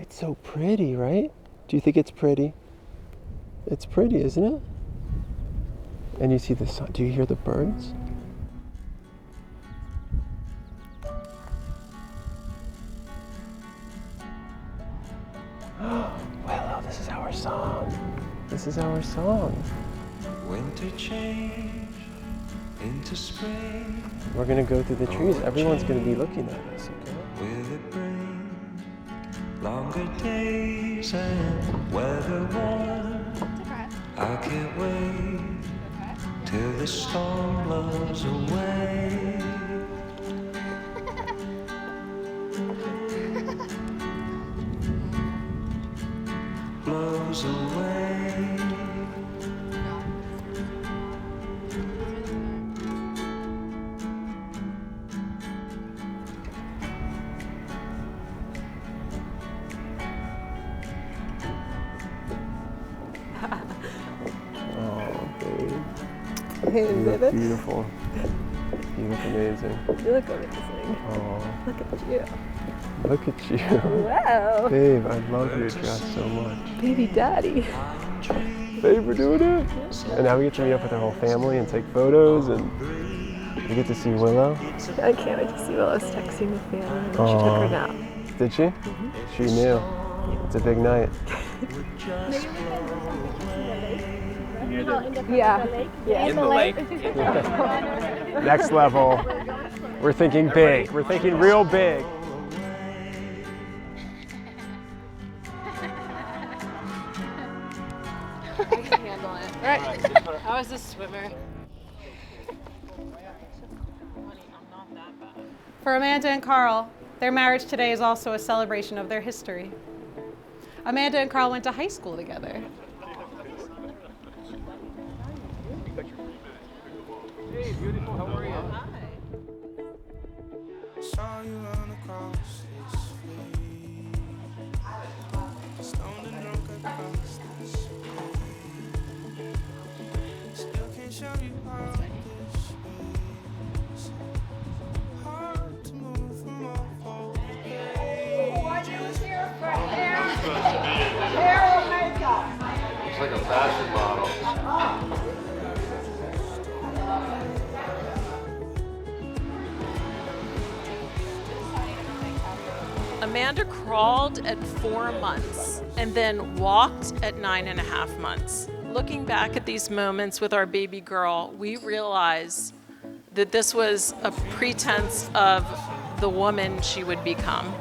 It's so pretty, right? Do you think it's pretty? It's pretty, isn't it? And you see the sun. Do you hear the birds? Willow, this is our song. This is our song. Winter change into spring. We're gonna go through the trees. Everyone's gonna be looking at us, okay? Will it bring longer days and weather warm? I can't wait till the storm blows away. Blows away. Oh, babe. Hey, You look baby. beautiful. You look amazing. You look amazing. Oh, Look at you. look at you. Wow. Babe, I love your dress so much. Baby daddy. Babe, we're doing it. And now we get to meet up with our whole family and take photos, and we get to see Willow. I can't wait to see Willow's texting the family. She took Aw. her nap. Did she? She knew. It's a big night. Yeah. Yeah. In the lake. Next level. We're thinking big. We're thinking real big. I can handle it. Right. I was a swimmer. For Amanda and Carl, their marriage today is also a celebration of their history. Amanda and Carl went to high school together. Hey, beautiful, how are you? Saw you run across this way. Stoned and drunk across this way. Still can't show you how this is. Hard to move from all Looks like a fashion model. Amanda crawled at 4 months and then walked at 9.5 months. Looking back at these moments with our baby girl, we realize that this was a pretense of the woman she would become.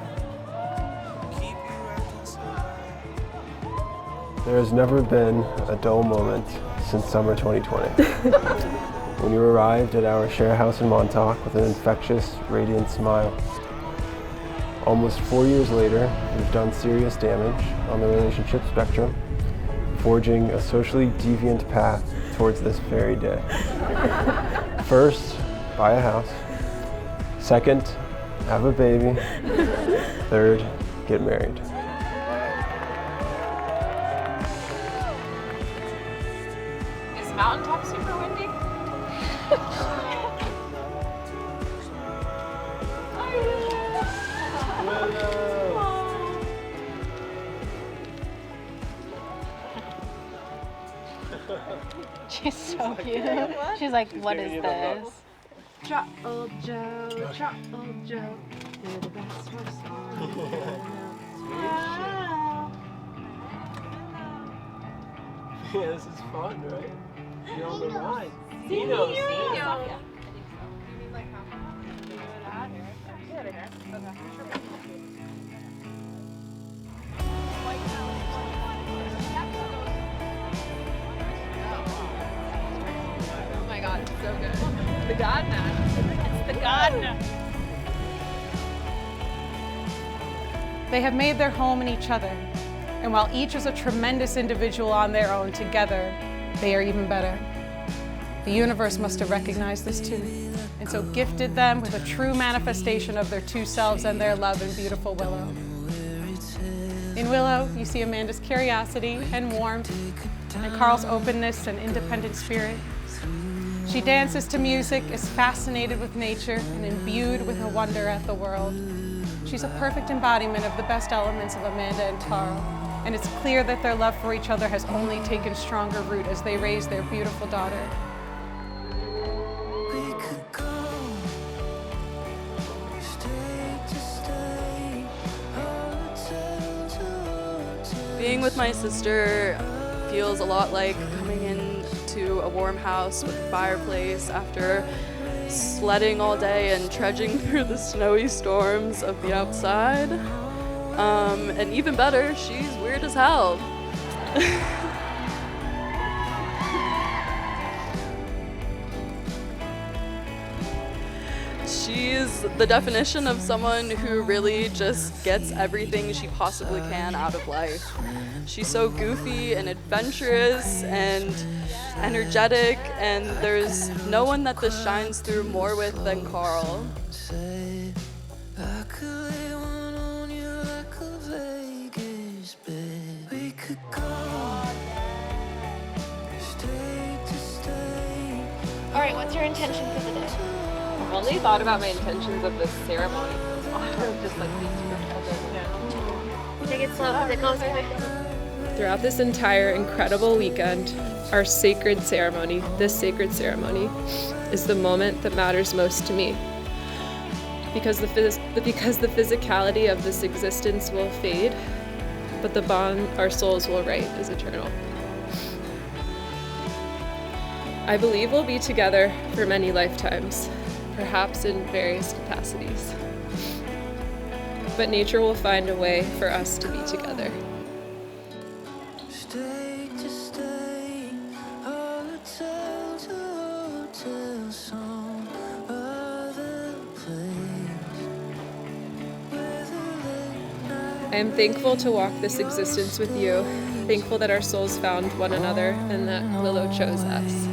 There has never been a dull moment since summer 2020. When you arrived at our share house in Montauk with an infectious, radiant smile. Almost 4 years later, we've done serious damage on the relationship spectrum, forging a socially deviant path towards this very day. First, buy a house. Second, have a baby. Third, get married. Is Mountaintop super windy? She's so cute. She's like, what is this? Trot old Joe, you're the best horse on the Yeah, this is fun, right? You're on the ride. Oh my god, it's so good. The Godna. It's the Godna. They have made their home in each other, and while each is a tremendous individual on their own, together, they are even better. The universe must have recognized this too, and so gifted them with a true manifestation of their two selves and their love in beautiful Willow. In Willow, you see Amanda's curiosity and warmth, and Carl's openness and independent spirit. She dances to music, is fascinated with nature, and imbued with a wonder at the world. She's a perfect embodiment of the best elements of Amanda and Carl, and it's clear that their love for each other has only taken stronger root as they raise their beautiful daughter. We could go state to state, hotel to hotel. Being with my sister feels a lot like coming into a warm house with a fireplace after sledding all day and trudging through the snowy storms of the outside. And even better, she's weird as hell. She's the definition of someone who really just gets everything she possibly can out of life. She's so goofy and adventurous and energetic, and there's no one that this shines through more with than Carl. I could lay one on you like a Vegas bed. We could go state to state. All right, what's your intention for the day? I've only thought about my intentions of this ceremony. Just like Take it slow because it goes quick. Throughout this entire incredible weekend, our sacred ceremony, this sacred ceremony, is the moment that matters most to me. Because the physicality of this existence will fade, but the bond our souls will write is eternal. I believe we'll be together for many lifetimes, perhaps in various capacities. But nature will find a way for us to be together. State to state, hotel to hotel, some other place. I am thankful to walk this existence with you, thankful that our souls found one another and that Willow chose us.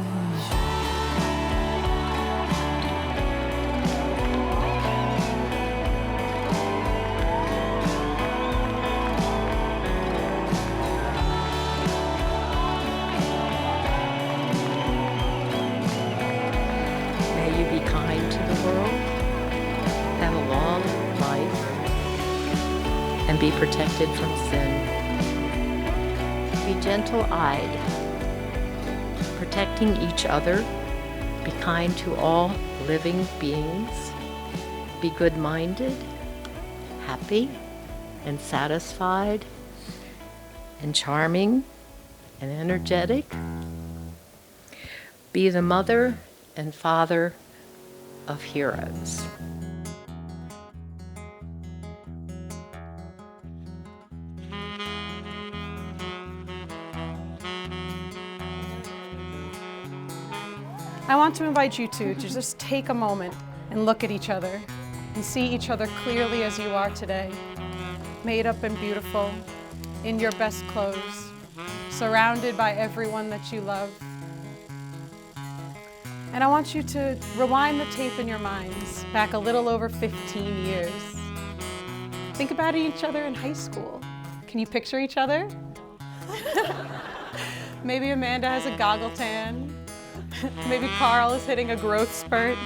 May you be kind to the world, have a long life, and be protected from sin. Be gentle-eyed, protecting each other, be kind to all living beings, be good-minded, happy, and satisfied, and charming, and energetic. Be the mother and father of heroes. I want to invite you to just take a moment and look at each other and see each other clearly as you are today, made up and beautiful, in your best clothes, surrounded by everyone that you love. And I want you to rewind the tape in your minds back a little over 15 years. Think about each other in high school. Can you picture each other? Maybe Amanda has a goggle tan. Maybe Carl is hitting a growth spurt.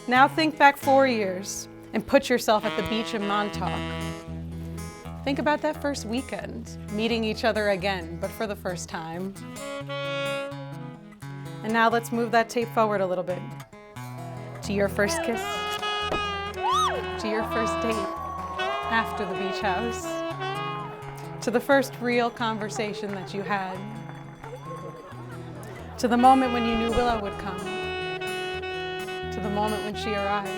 Now think back 4 years and put yourself at the beach in Montauk. Think about that first weekend, meeting each other again, but for the first time. And now let's move that tape forward a little bit. To your first kiss. To your first date after the beach house. To the first real conversation that you had. To the moment when you knew Willow would come. To the moment when she arrived.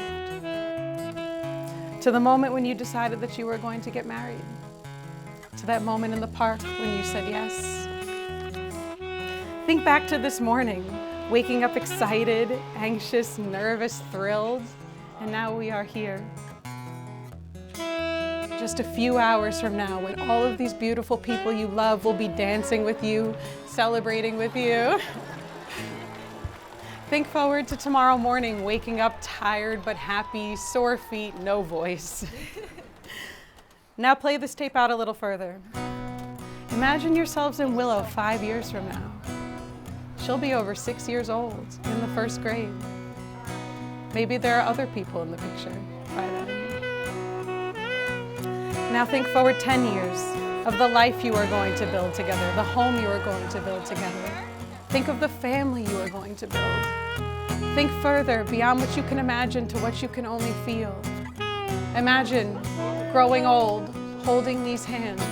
To the moment when you decided that you were going to get married. To that moment in the park when you said yes. Think back to this morning, waking up excited, anxious, nervous, thrilled, and now we are here. Just a few hours from now, when all of these beautiful people you love will be dancing with you, celebrating with you. Think forward to tomorrow morning, waking up tired but happy, sore feet, no voice. Now play this tape out a little further. Imagine yourselves in Willow 5 years from now. She'll be over 6 years old, in the first grade. Maybe there are other people in the picture by then. Now think forward 10 years of the life you are going to build together, the home you are going to build together. Think of the family you are going to build. Think further beyond what you can imagine to what you can only feel. Imagine growing old, holding these hands.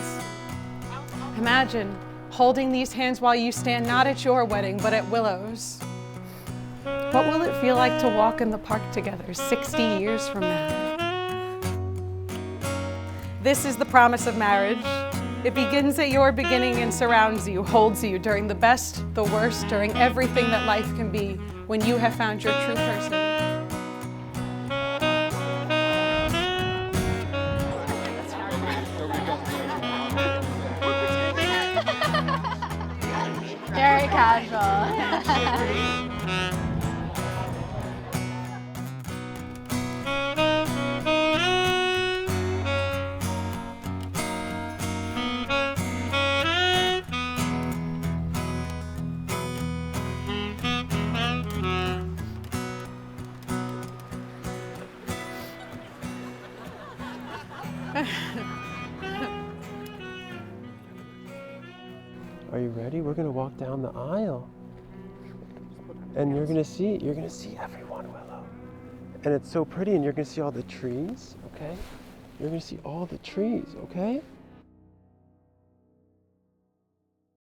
Imagine holding these hands while you stand not at your wedding, but at Willow's. What will it feel like to walk in the park together 60 years from now? This is the promise of marriage. It begins at your beginning and surrounds you, holds you during the best, the worst, during everything that life can be when you have found your true person. Very casual. Are you ready? We're gonna walk down the aisle. And you're gonna see everyone, Willow. And it's so pretty, and you're gonna see all the trees, okay? You're gonna see all the trees, okay?